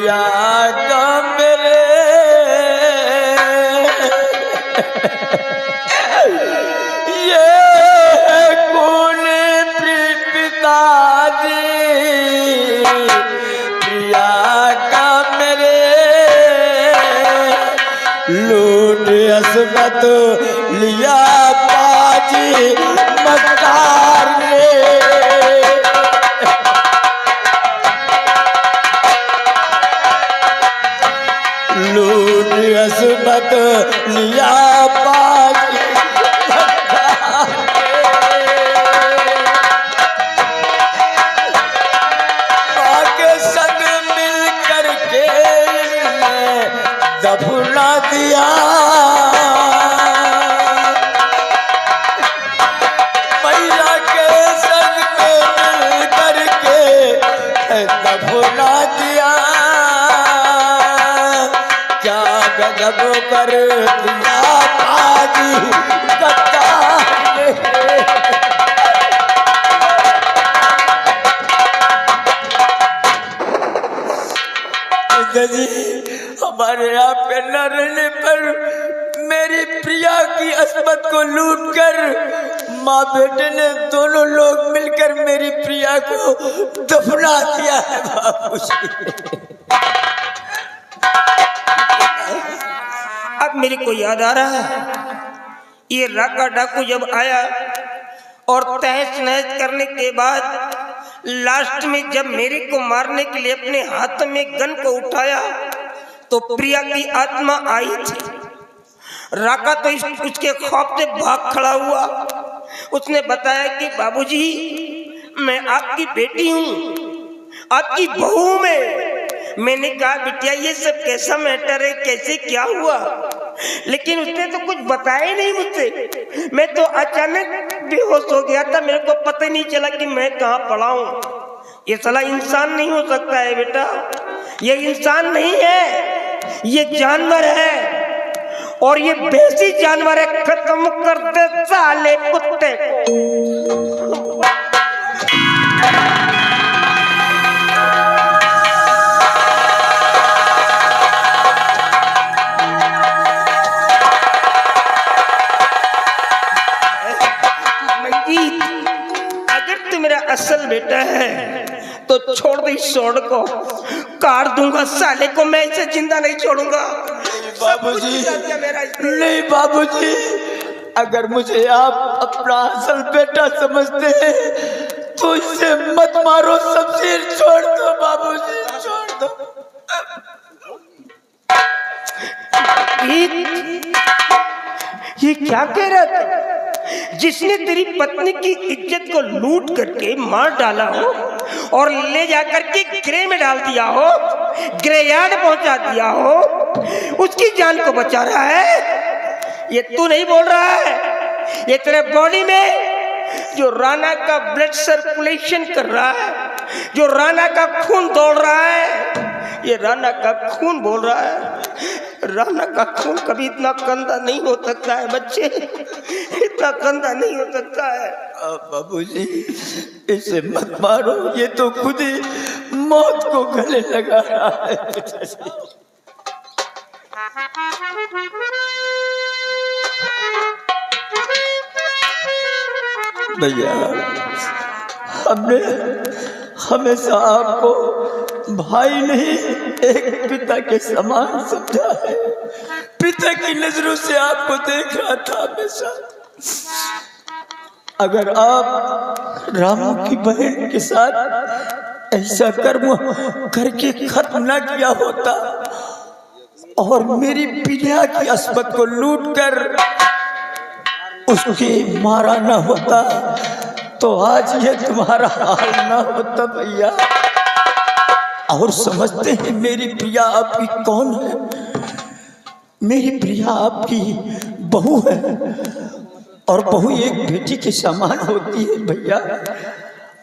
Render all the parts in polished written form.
प्रिया का मेरे ये कौन पिताजी प्रिया का मेरे लूट असमत लिया पाजी मक्कार ने लूट असमत लिया पाजी दफना दिया मैया के संग में मिल करके दफना दिया क्या गजब कर दिया पाजी गद्दार ने हमारे यहाँ पे न रहने पर मेरी प्रिया की अस्मत को लूटकर माँ बेटे ने दोनों लोग मिलकर मेरी प्रिया को दफना दिया है बाबूजी। अब मेरे को याद आ रहा है ये राका डाकू जब आया और तहस नहस करने के बाद लास्ट में जब मेरे को मारने के लिए अपने हाथ में गन को उठाया तो प्रिया की आत्मा आई थी। राका तो उसके खौफ से भाग खड़ा हुआ। उसने बताया कि बाबूजी मैं आपकी बेटी हूँ, आपकी बहू में। मैंने कहा बिटिया ये सब कैसा मैटर है, कैसे क्या हुआ? लेकिन उसने तो कुछ बताया ही नहीं मुझसे। मैं तो अचानक बेहोश हो गया था, मेरे को पता ही नहीं चला कि मैं कहाँ पड़ा हूँ। ये साला इंसान नहीं हो सकता है बेटा, ये इंसान नहीं है, ये जानवर है और ये बेसी जानवर है। खत्म कर दे साले कुत्ते को। अगर तू मेरा असल बेटा है तो छोड़ दे इस सोड को, काट दूंगा साले को। मैं इसे जिंदा नहीं छोड़ूंगा बाबूजी। नहीं बाबूजी, अगर मुझे आप अपना असल बेटा समझते हैं तो इसे मत मारो, शमशीर छोड़ दो बाबूजी, छोड़ दो। ये क्या कह रहा था? जिसने तेरी पत्नी की इज्जत को लूट करके मार डाला हो और ले जाकर के ग्रे में डाल दिया हो, ग्रे यार्ड पहुंचा दिया हो, उसकी जान को बचा रहा है। ये तू नहीं बोल रहा है, ये तेरे बॉडी में जो राणा का ब्लड सर्कुलेशन कर रहा है, जो राणा का खून दौड़ रहा है, ये राणा का खून बोल रहा है। राणा का खून कभी इतना गंदा नहीं हो सकता है बच्चे, इतना गंदा नहीं हो सकता है। बाबूजी इसे मत मारो, ये तो खुद ही मौत को गले लगा रहा है। भैया हमने हमेशा आपको भाई नहीं एक पिता के समान समझा है। पिता की नजरों से आपको देख रहा था हमेशा। अगर आप रामू की बहन के साथ ऐसा कर्म करके खत्म न किया होता और मेरी प्रिया की अस्मत को लूट कर उसकी मारा न होता तो आज ये तुम्हारा हाल न होता भैया। और समझते हैं मेरी प्रिया आपकी कौन है? मेरी प्रिया आपकी बहू है और बहू एक बेटी के समान होती है भैया।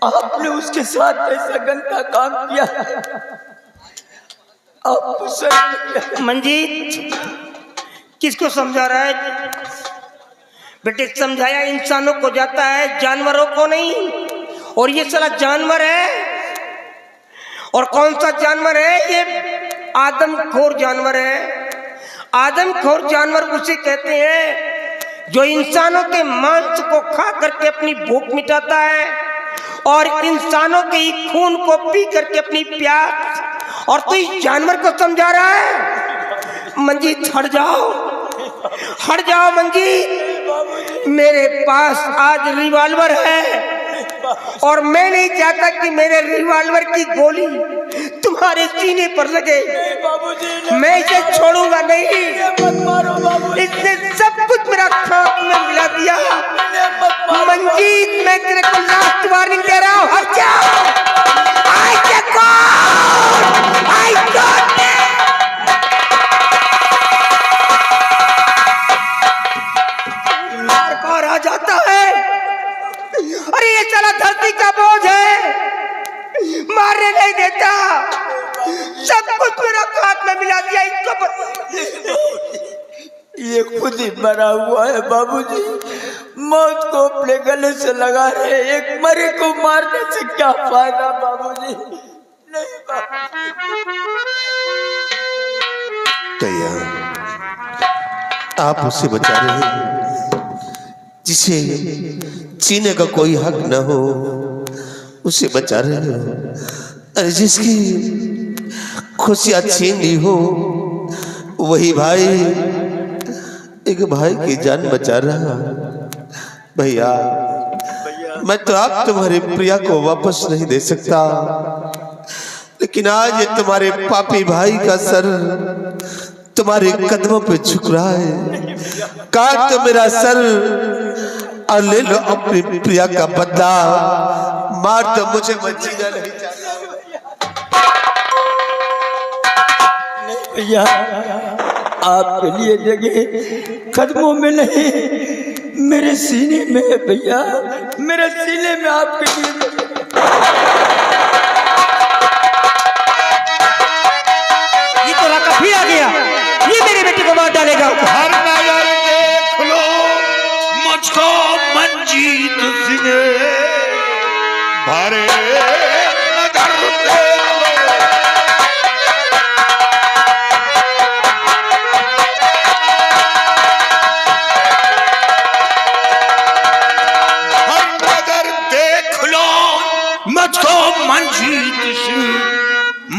आपने उसके साथ ऐसा गंदा काम किया। मंजीत किसको समझा रहा है? बेटे समझाया इंसानों को जाता है, जानवरों को नहीं। और ये साला जानवर है। और कौन सा जानवर है ये? आदमखोर जानवर है। आदमखोर जानवर उसे कहते हैं जो इंसानों के मांस को खा करके अपनी भूख मिटाता है और इंसानों के ही खून को पी करके अपनी प्यास। और तू इस जानवर को समझा रहा है? मंजीत हट जाओ मंजीत। मेरे पास आज रिवॉल्वर है और मैं नहीं चाहता कि मेरे रिवॉल्वर की गोली तुम्हारे सीने पर लगे। मैं इसे छोड़ूंगा नहीं। इसने सब कुछ मेरा खाक में मिला दिया। मंजीत, मैं तेरे को लास्ट वार्निंग दे रहा हूँ, हट जा। बार आ जाता है। अरे ये साला धरती का बोझ है, मारने नहीं देता। सब कुछ मेरा खाक में मिला दिया इसको। ये खुद ही मरा हुआ है बाबूजी। मौत को अपने गले से लगा रहे, एक मरे को मारने से क्या फायदा बाबूजी? नहीं आप उससे बचा रहे हैं जिसे जीने का कोई हक न हो, उसे बचा रहे हो। अरे जिसकी खुशियां छीन ली हो, वही भाई एक भाई की जान बचा रहा। भैया, मैं तो आप तुम्हारे प्रिया को वापस नहीं दे सकता, लेकिन आज ये तुम्हारे पापी भाई का सर तुम्हारे कदमों पे झुक रहा है। काट तो मेरा सर और ले लो अपनी प्रिया का बदला। मार तो मुझे, मैं जीना नहीं चाहता। भैया, आपके लिए जगह कदमों में नहीं, मेरे सीने में है भैया। मेरे सीने में आपके लिए। ये तो राका फिर आ गया। ये मेरे बेटे को मार डालेगा। हर नजर देख लो मुझको मंजीत सिंह, भरे नजर देख लो। हर नजर देख लो मुझको मंजीत सिंह,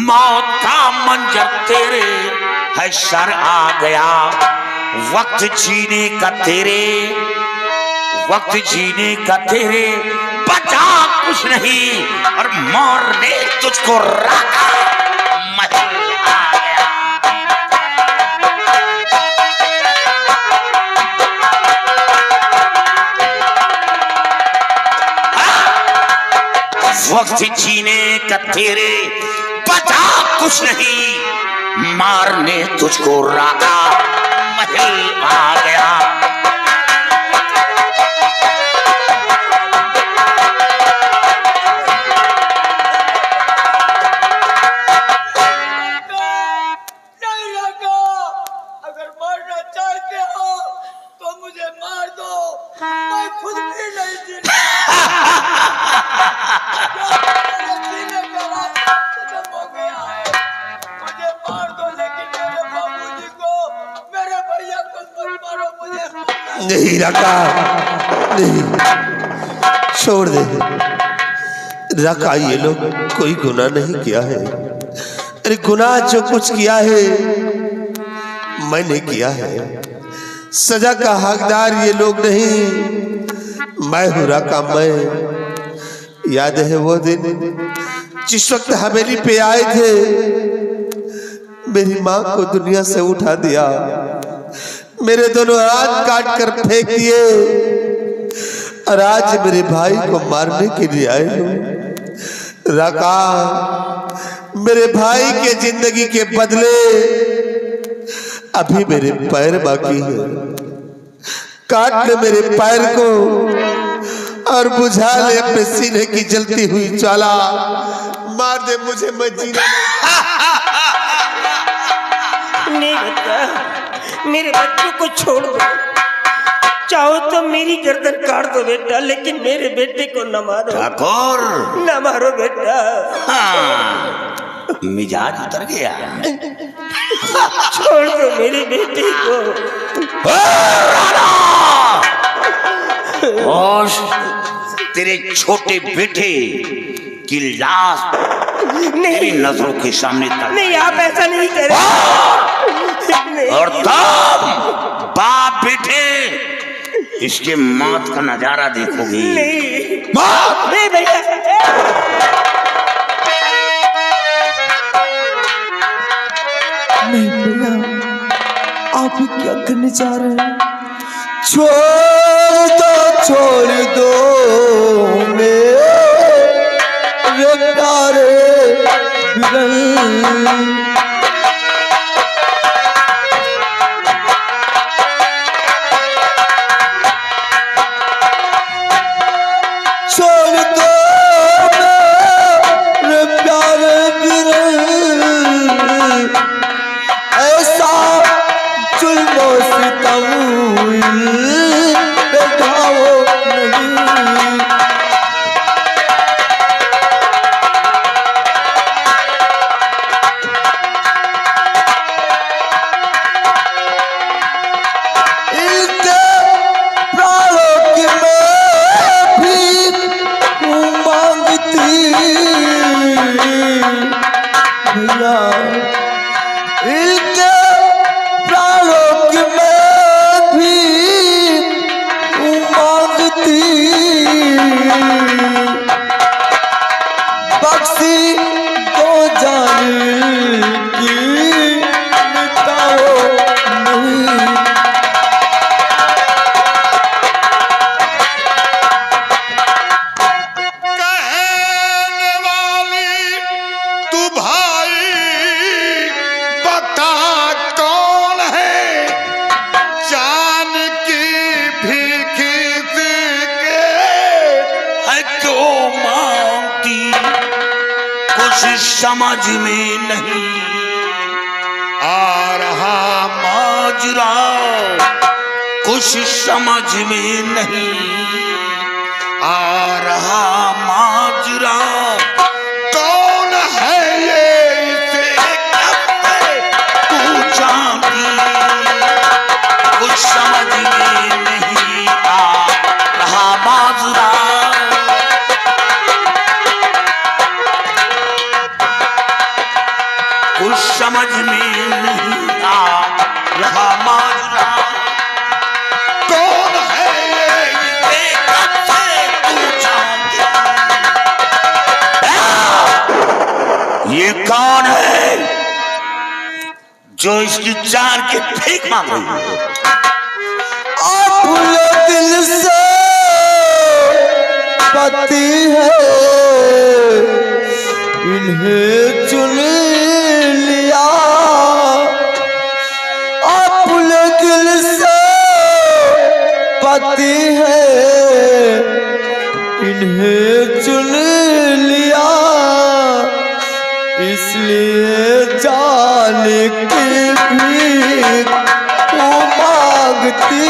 मौत का मंजर तेरे है सर आ गया। वक्त जीने का तेरे, वक्त जीने का तेरे, बचा कुछ नहीं और मारने तुझको रखा महल आ गया। वक्त जीने का तेरे, बचा कुछ नहीं, मारने तुझको राका महल आ गया। नहीं राका, अगर मारना चाहते हो तो मुझे मार दो, मैं खुद भी नहीं जीना। हो गया है, मुझे मार दो, लेकिन मेरे बाबूजी को, मेरे भैया को मत मारो। मुझे नहीं रखा, नहीं, छोड़ दे रखा। ये लोग कोई गुनाह नहीं किया है। अरे गुनाह जो कुछ किया है मैंने किया है। सजा का हकदार ये लोग नहीं, मैं हूं रखा। मैं याद है वो दिन जिस वक्त हवेली पे आए थे, मेरी माँ को दुनिया से उठा दिया, मेरे दोनों हाथ काट कर फेंक दिए और आज मेरे भाई को मारने के लिए आए हो। रका, मेरे भाई के जिंदगी के बदले अभी मेरे पैर बाकी है। काट ले मेरे पैर को और बुझा ले अपने सीने की जलती हुई ज्वाला। मार दे मुझे, मैं जीना नहीं बच्चा, मेरे बच्चों को छोड़ दो। चाहो तो मेरी गर्दन काट दो बेटा, लेकिन मेरे बेटे को न मारो। ठाकुर, न मारो बेटा। हाँ, मिजाज उतर गया। छोड़ दो मेरी बेटी को। और तेरे छोटे बेटे की लाश मेरी नजरों के सामने तक। नहीं, आप ऐसा नहीं करें। और तब बाप बेटे इसके मौत का नजारा देखोगे। नहीं भैया। नहीं भैया, आप ही क्या करने जा रहे हैं? छोड़ दो मेरे प्यारे बिरल। छोड़ दो मेरे प्यारे बिरल, ऐसा जुल्म सितम बैठाओ नहीं। इनके प्राणों की मैं भी मांगती भैया, इनके प्राणों की मैं भी मांगती। बख्शी दो जान की मिटाओ नहीं। कहने वाली तू भाई बता कौन है, जान की भीख के है क्यों मांगती, कुछ समझ में नहीं आ रहा माजरा, कुछ समझ में नहीं आ रहा माजरा। कौन है ये इसे तू जानती, कुछ समझ में नहीं आ रहा माजरा। कुछ समझ में नहीं आ रहा माजरा। कौन है ये इसे कब से तू जानती। ये कौन है जो इसकी जान की भीख मांग रही है? आप दिल से पति है, इन्हें चुन लिया। आप दिल से पति है, इन्हें चुन लिया। इसलिए जान की भीख वो मांगती।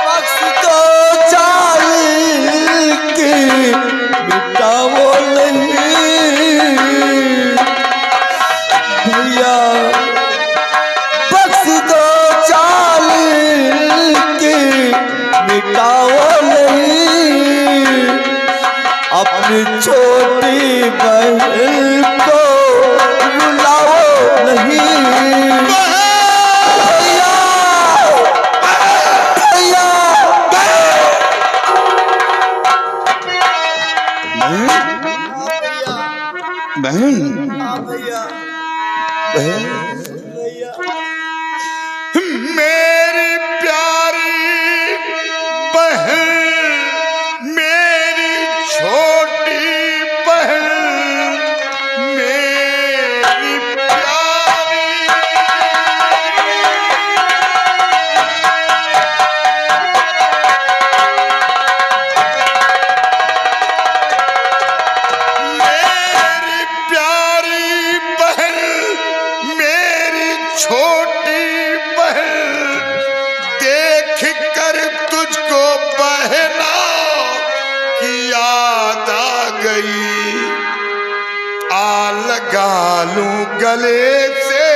बख्श दो जान की मिटाओ नहीं भैया, बख्श दो जान की मिटाओ नहीं। अपनी छोटी बहन को रुलाओ नहीं भैया, भैया। बहन मेरी प्यारी बहन, मेरी छोटी बहन, मेरी प्यारी। मेरी प्यारी बहन, मेरी छोटी बहन, देख कर गले से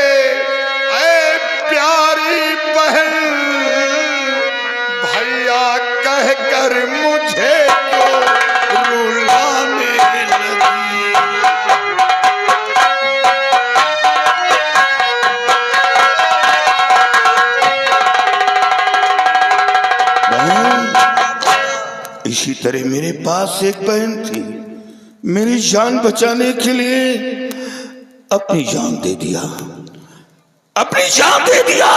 ऐ प्यारी बहन भैया कहकर मुझे तो रुलाने लगी। इसी तरह मेरे पास एक बहन थी, मेरी जान बचाने के लिए अपनी जान दे दिया, अपनी जान दे दिया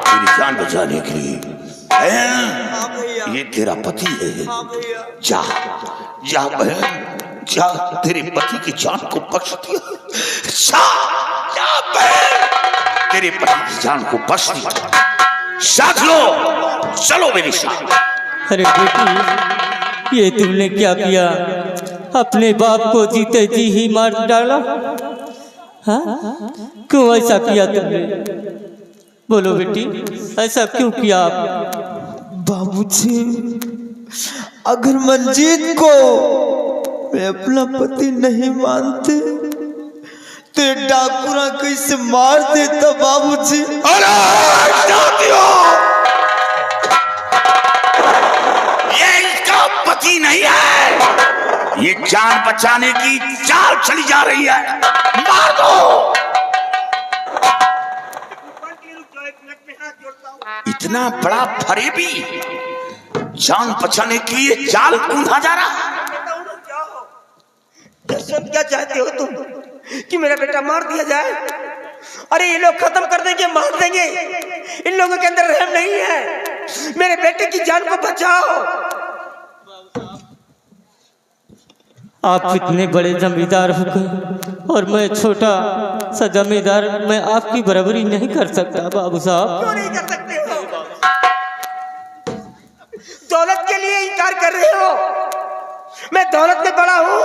मेरी जान बचाने के लिए। ये तेरा पति है, जा जा बहन जा, तेरे पति की जान को बख्श दिया। जा जा बहन, तेरे पति की जान को बख्श दिया। साथ लो, चलो मेरे साथ। अरे बेटी, ये तुमने क्या किया? अपने बाप को जीते जी ही मार डाला। हाँ, क्यों ऐसा किया तुमने? बोलो बेटी, ऐसा क्यों किया आप? बाबूजी, अगर मंजीत को मैं अपना पति नहीं मानते तो ये डाकुरा कैसे मार देता बाबूजी। अरे पति नहीं है, ये जान बचाने की चाल चली जा रही है, मार दो। इतना बड़ा फरेबी जान बचाने के लिए चाल कूदा जा रहा। दर्शन क्या चाहते हो तुम कि मेरा बेटा मार दिया जाए? अरे ये लोग खत्म कर देंगे, मार देंगे, इन लोगों के अंदर रहम नहीं है। मेरे बेटे की जान को बचाओ। आप इतने बड़े जमींदार हो गए और मैं छोटा सा जमींदार, मैं आपकी बराबरी नहीं कर सकता बाबू साहब। क्यों नहीं कर सकते हो? दौलत के लिए इनकार कर रहे हो? मैं दौलत में बड़ा हूँ।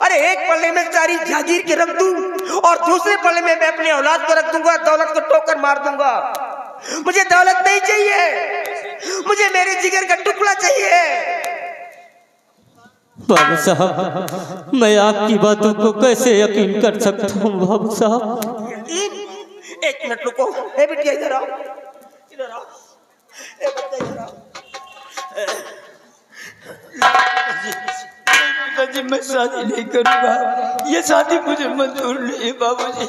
अरे एक पल्ले में सारी जागीर के रख दूं और दूसरे पल्ले में मैं अपनी औलाद को रख दूंगा, दौलत को ठोकर मार दूंगा। मुझे दौलत नहीं चाहिए, मुझे मेरे जिगर का टुकड़ा चाहिए। बाबू साहब, मैं आपकी बातों को कैसे यकीन कर सकता हूँ बाबू साहब? एक मिनट रुको। ए बेटिया इधर आओ, इधर आओ। ए बेटा इधर आओ। जी मैं शादी नहीं करूंगा, ये शादी मुझे मंजूर नहीं है बाबूजी।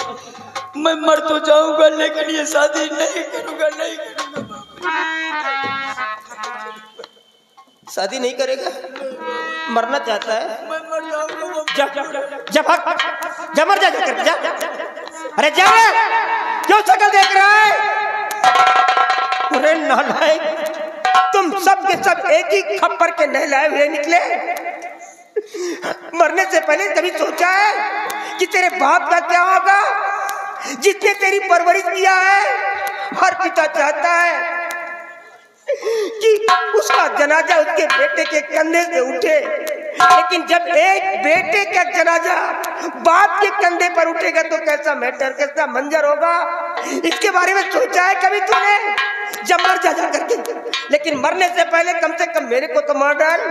मैं मर तो जाऊंगा लेकिन ये शादी नहीं करूंगा, नहीं करूंगा। शादी नहीं करेगा? मरना चाहता है? मैं मर जाऊंगा। जा जा भाग, जा मर जा, जा जा। अरे जा, क्यों शक्ल देख रहा है? अरे नालायक, तुम सब के सब एक ही खप्पर के नहलाए हुए निकले। मरने से पहले कभी सोचा है कि तेरे बाप का क्या होगा, जिसने तेरी परवरिश किया है? हर पिता चाहता है कि उसका जनाजा उसके बेटे के कंधे से उठे, लेकिन जब एक बेटे का जनाजा बाप के कंधे पर उठेगा तो कैसा मैटर, कैसा मंजर होगा, इसके बारे में सोचा है कभी तूने? जब मर जा करके, लेकिन मरने से पहले कम से कम मेरे को तो मार डाल,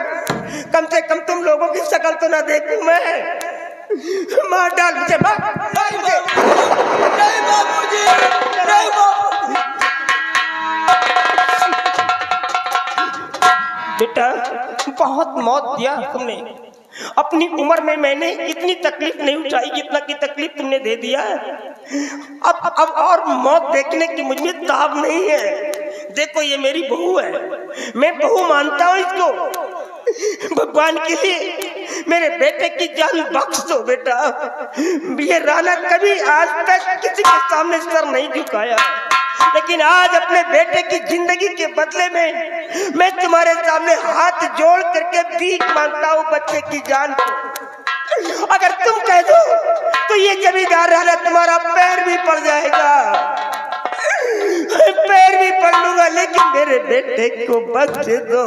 कम से कम तुम लोगों की शक्ल तो ना देखूं मैं। मार डाल मुझे, मार। नहीं बाबूजी, नहीं बाबूजी। बेटा, बहुत मौत दिया तुमने। अपनी उम्र में मैंने इतनी तकलीफ नहीं उठाई जितना की तकलीफ तुमने दे दिया है। अब और मौत देखने की मुझ में ताब नहीं है। देखो ये मेरी बहू है, मैं बहू मानता हूँ इसको। भगवान के लिए मेरे बेटे की जान बख्श दो बेटा। ये राणा कभी आज तक किसी के सामने सर नहीं झुकाया, लेकिन आज अपने बेटे की जिंदगी के बदले में मैं तुम्हारे सामने हाथ जोड़ करके भीख मांगता हूँ बच्चे की जान को। अगर तुम कह दो तो ये जमींदार राणा तुम्हारा पैर भी पड़ जाएगा, पैर भी पड़ लूंगा, लेकिन मेरे बेटे को बख्श दो,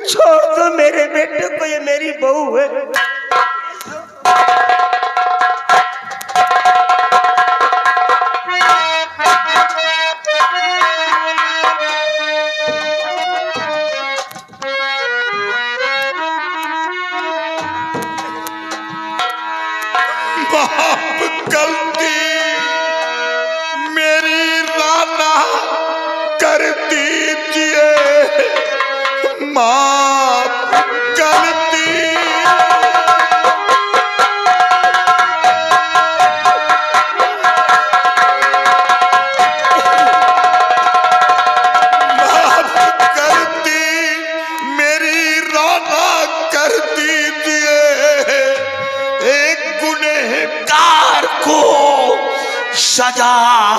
छोड़ दो मेरे बेटे को, ये मेरी बहू है। बाप गलती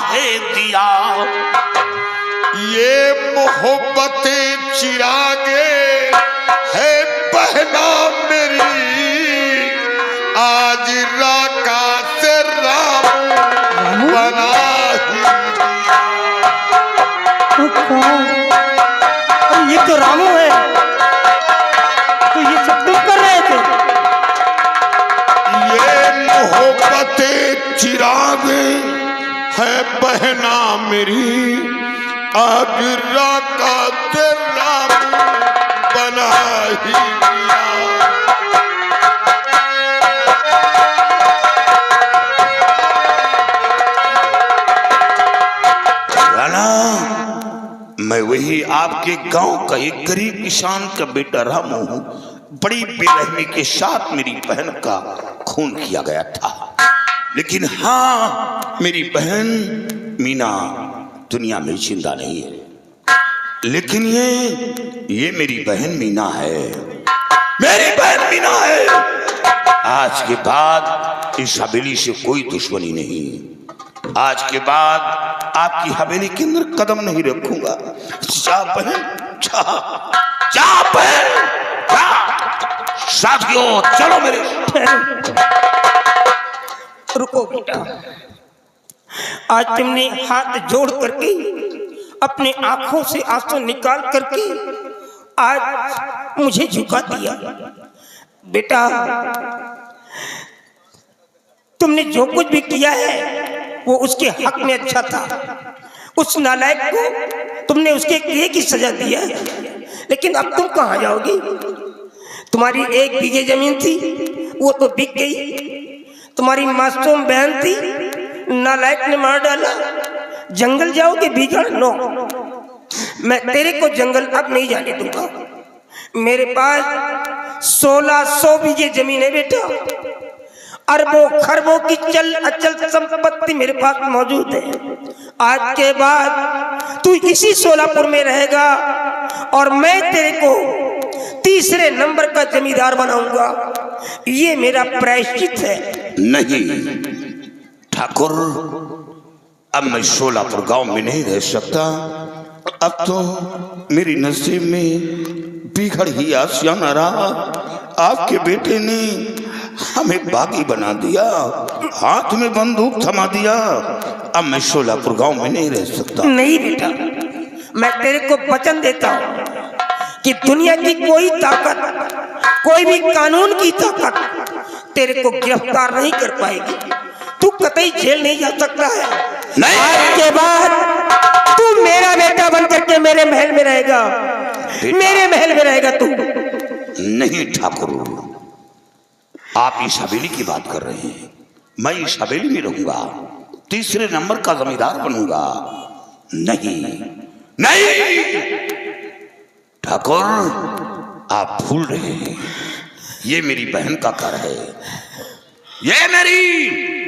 है दिया। ये मोहब्बत चिरागे है बहना मेरी, आज राका से राम बना ही दिया। ये तो रामू है, तो ये सब तुम कर रहे थे? ये मोहब्बत चिराग है बहना मेरी, आज राका से राम बना ही दिया। राणा, मैं वही आपके गांव का एक गरीब किसान का बेटा रामू हूं। बड़ी बेरहमी के साथ मेरी बहन का खून किया गया था, लेकिन हाँ, मेरी बहन मीना दुनिया में जिंदा नहीं है, लेकिन ये मेरी बहन मीना है, मेरी बहन मीना है। आज के बाद इस हवेली से कोई दुश्मनी नहीं। आज के बाद आपकी हवेली के अंदर कदम नहीं रखूंगा। जा बहन, जा बहन, जा। साथियों चलो मेरे। रुको बेटा, आज तुमने हाथ जोड़ करके अपने आंखों से आंसू निकाल करके आज मुझे झुका दिया। बेटा, तुमने जो कुछ भी किया है वो उसके हक में अच्छा था। उस नालायक को तुमने उसके किए की सजा दी है, लेकिन अब तुम कहाँ जाओगी? तुम्हारी 1 बीघे जमीन थी, वो तो बिक गई। तुम्हारी मासूम बहन थी, नालायक ने मार डाला। जंगल जाओगे बिगड़? नो, मैं तेरे को जंगल अब नहीं जाने दूंगा। मेरे पास 1600 बीघे जमीन है बेटा, अरबों खरबों की चल अचल संपत्ति मेरे पास मौजूद है। आज के बाद तू इसी सोलापुर में रहेगा और मैं तेरे को 3रे नंबर का जमींदार बनाऊंगा। ये मेरा प्रायश्चित है। नहीं ठाकुर, अब मैं सोलापुर गांव में नहीं रह सकता। अब तो मेरी नसीब में बिगड़ ही आशियाना रहा। आपके बेटे ने हमें बागी बना दिया, हाथ में बंदूक थमा दिया। अब मैं सोलापुर गांव में नहीं रह सकता। नहीं बेटा, मैं तेरे को वचन देता हूँ कि दुनिया की कोई ताकत, कोई भी कानून की ताकत तेरे को गिरफ्तार नहीं कर पाएगी। तू कतई जेल नहीं जा सकता है। नहीं। आज के बाद तू मेरा बेटा बन करके मेरे महल में रहेगा, मेरे महल में रहेगा तू। नहीं ठाकुर, आप इस हवेली की बात कर रहे हैं। मैं इस हवेली में रहूंगा, 3रे नंबर का जमींदार बनूंगा। नहीं नहीं ठाकुर, आप भूल रहे हैं। ये मेरी बहन का घर है, ये मेरी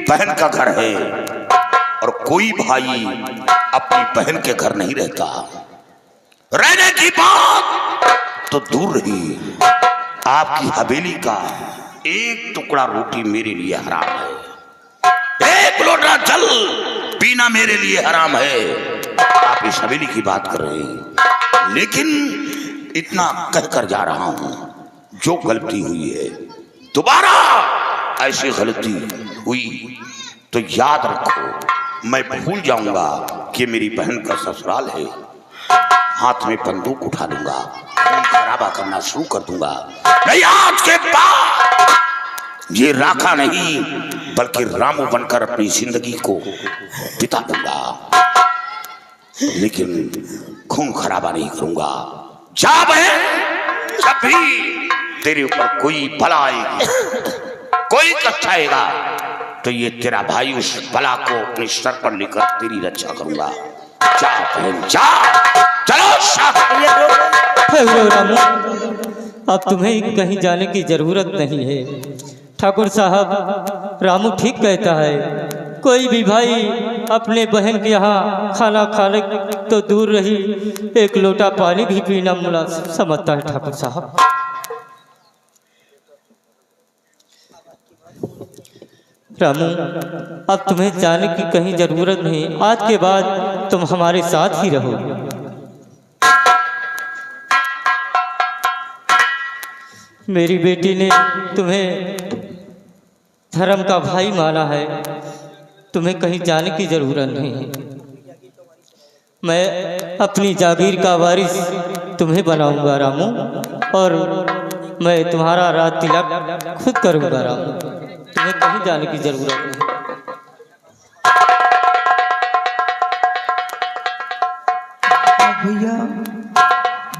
बहन का घर है। और कोई भाई अपनी बहन के घर नहीं रहता। रहने की बात तो दूर रही, आपकी हवेली का 1 टुकड़ा रोटी मेरे लिए हराम है, 1 लोटा जल पीना मेरे लिए हराम है। आप इस हवेली की बात कर रहे हैं, लेकिन इतना कहकर जा रहा हूं, जो गलती हुई है दोबारा ऐसी गलती हुई तो याद रखो, मैं भूल जाऊंगा कि मेरी बहन का ससुराल है। हाथ में बंदूक उठा लूंगा, खून खराबा करना शुरू कर दूंगा। नहीं, आज के बाद ये राखा नहीं बल्कि रामू बनकर अपनी जिंदगी को बिता दूंगा, लेकिन खून खराबा नहीं करूंगा। जा बहन, जब भी तेरे ऊपर कोई बला आएगी, कोई कष्ट आएगा, तो ये तेरा भाई उस बला को अपने सर पर लेकर तेरी रक्षा करूंगा। जा बहन, जा, चलो। रामू, अब तुम्हें कहीं जाने की जरूरत नहीं है। ठाकुर साहब, रामू ठीक कहता है। कोई भी भाई अपने बहन के यहाँ खाना खाने तो दूर रही, 1 लोटा पानी भी पीना मुनासिब समझता है। ठाकुर साहब, रामू, अब तुम्हें जाने की कहीं जरूरत नहीं। आज के बाद तुम हमारे साथ ही रहो। मेरी बेटी ने तुम्हें धर्म का भाई माना है, तुम्हें कहीं जाने की जरूरत नहीं है। मैं अपनी जागीर का वारिस तुम्हें बनाऊंगा रामू, और मैं तुम्हारा रात तिलक खुद करूंगा रामू, तुम्हें कहीं जाने की जरूरत नहीं। भैया,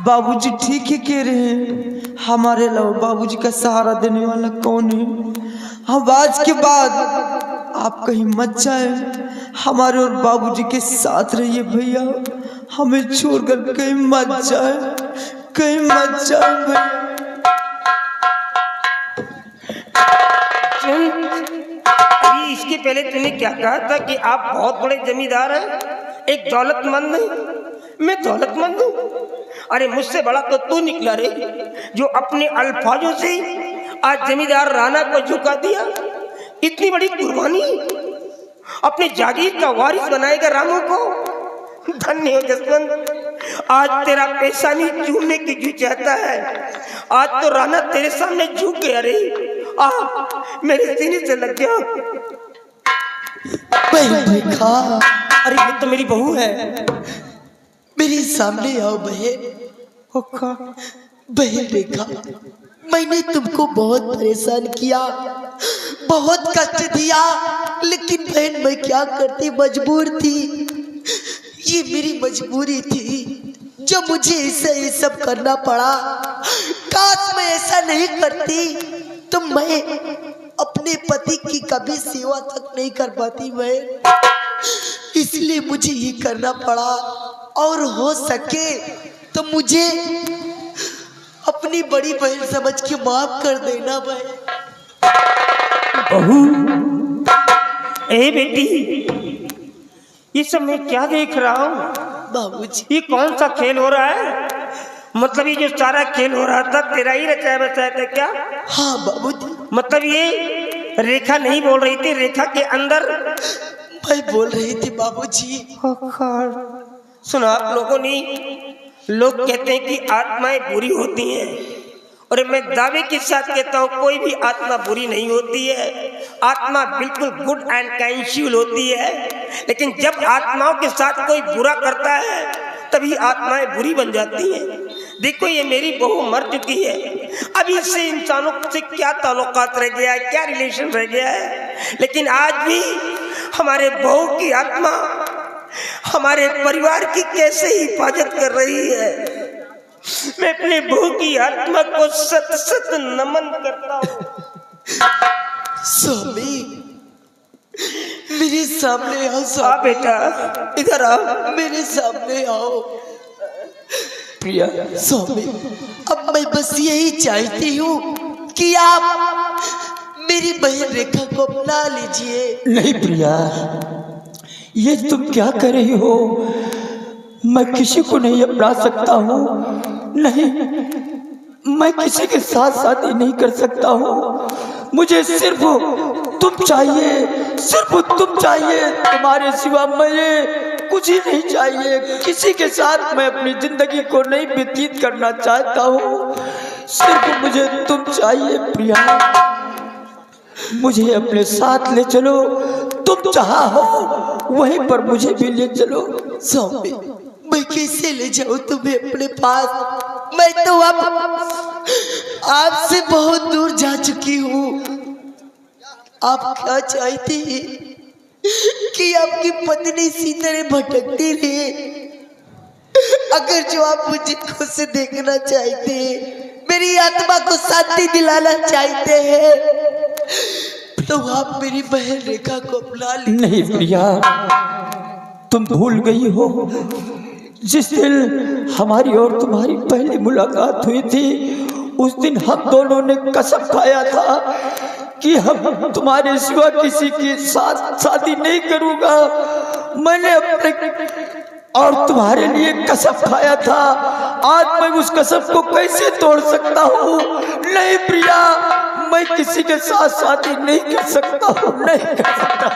बाबूजी ठीक ही कह रहे हैं, हमारे अलावा बाबूजी का सहारा देने वाला कौन है। हम आज के बाद आप कहीं मत जाए, हमारे और बाबूजी के साथ रहिए भैया, हमें छोड़कर कहीं मत जाए, कहीं मत जाए भैया। अभी इसके पहले तूने क्या कहा था कि आप बहुत बड़े जमींदार हैं, एक दौलतमंद हैं। मैं दौलतमंद हूँ? अरे मुझसे बड़ा तो तू निकला रे, जो अपने अल्फाजों से आज जमींदार राणा को झुका दिया। इतनी बड़ी कुर्बानी अपने जागीर का वारिस बनाएगा रामू को। धन्य हो जसवंत, आज तेरा पेशानी चूमने की जी चाहता है। आज तो राणा तेरे सामने झुक गया रे, आ मेरे सीने से लग गया। देखा, अरे ये तो मेरी बहू है। मेरे सामने आओ बहन। बहन देखा, मैंने तुमको बहुत परेशान किया, बहुत कष्ट दिया, लेकिन बहन मैं क्या करती, मजबूर थी। ये मेरी मजबूरी थी जो मुझे ऐसा ये सब करना पड़ा। काश मैं ऐसा नहीं करती तो मैं अपने पति की कभी सेवा तक नहीं कर पाती बहन, इसलिए मुझे ये करना पड़ा। और हो सके तो मुझे अपनी बड़ी बहन समझ के माफ कर देना बहन। बहू, ए बेटी, ये सब मैं क्या देख रहा हूँ? बाबूजी, ये कौन सा खेल हो रहा है? मतलब ये जो सारा खेल हो रहा था तेरा ही रचाया बचाया था क्या? हाँ बाबूजी। मतलब ये रेखा नहीं बोल रही थी, रेखा के अंदर मैं बोल रही थी बाबूजी। सुना आप लोगों ने, लोग कहते हैं कि आत्माएं बुरी होती हैं, और मैं दावे के साथ कहता हूँ कोई भी आत्मा बुरी नहीं होती है। आत्मा बिल्कुल गुड एंड काइंडफुल होती है, लेकिन जब आत्माओं के साथ कोई बुरा करता है तभी आत्माएं बुरी बन जाती हैं। देखो ये मेरी बहू मर चुकी है, अभी इससे इंसानों से क्या ताल्लुकात रह गया है, क्या रिलेशन रह गया है, लेकिन आज भी हमारे बहू की आत्मा हमारे परिवार की कैसे हिफाजत कर रही है। मैं अपने बहू की आत्मा को सत सत नमन करता हूँ। स्वामी, मेरे सामने आओ। आ बेटा, इधर आओ, मेरे सामने आओ। प्रिया, स्वामी, अब मैं बस यही चाहती हूँ कि आप मेरी बहन रेखा को अपना लीजिए। नहीं प्रिया, ये तुम क्या कर रही हो? मैं किसी को नहीं अपना सकता हूँ, नहीं, मैं किसी के साथ शादी नहीं कर सकता हूँ। मुझे सिर्फ तुम चाहिए, सिर्फ तुम चाहिए, तुम्हारे सिवा मुझे कुछ ही नहीं चाहिए। किसी के साथ मैं अपनी जिंदगी को नहीं व्यतीत करना चाहता हूँ, सिर्फ मुझे तुम चाहिए प्रिया। मुझे अपने साथ ले चलो, तुम जहाँ हो वहीं पर मुझे भी ले चलो। स्वामी, मैं कैसे ले जाऊँ तुम्हें अपने पास? मैं तो अब आपसे बहुत दूर जा चुकी हूँ। आप क्या चाहती हैं कि आपकी पत्नी इसी तरह भटकती रहे? अगर जो आप मुझे खुद से देखना चाहते हैं, मेरी आत्मा को शांति दिलाना चाहते हैं, तो आप मेरी बहन रेखा को अपना लीजिए। नहीं प्रिया, तुम भूल गई हो जिस दिन हमारी और तुम्हारी पहली मुलाकात हुई थी, उस दिन हम दोनों ने कसम खाया था कि हम तुम्हारे सिवा किसी के साथ शादी नहीं करूंगा। मैंने अपने और तुम्हारे लिए कसम खाया था। आज मैं उस कसम को कैसे तोड़ सकता हूँ? नहीं प्रिया, मैं किसी के साथ शादी नहीं कर सकता हूँ, नहीं कर सकता।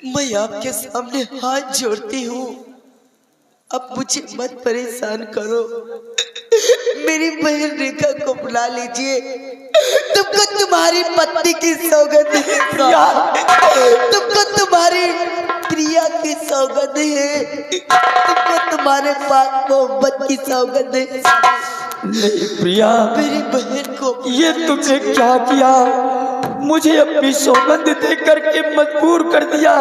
मैं आपके सामने हाथ जोड़ती हूँ, अब मुझे मत परेशान करो। मेरी बहन रेखा को बुला लीजिए, तुमको तुम्हारी पत्नी की सौगंध है, तुमको तुम्हारी प्रिया की सौगंध है, तुमको तुम्हारे पाक मोहब्बत की सौगंध है। नहीं प्रिया, मेरी बहन को ये तुमने क्या किया? मुझे अपनी सौगंध दे करके मजबूर कर दिया।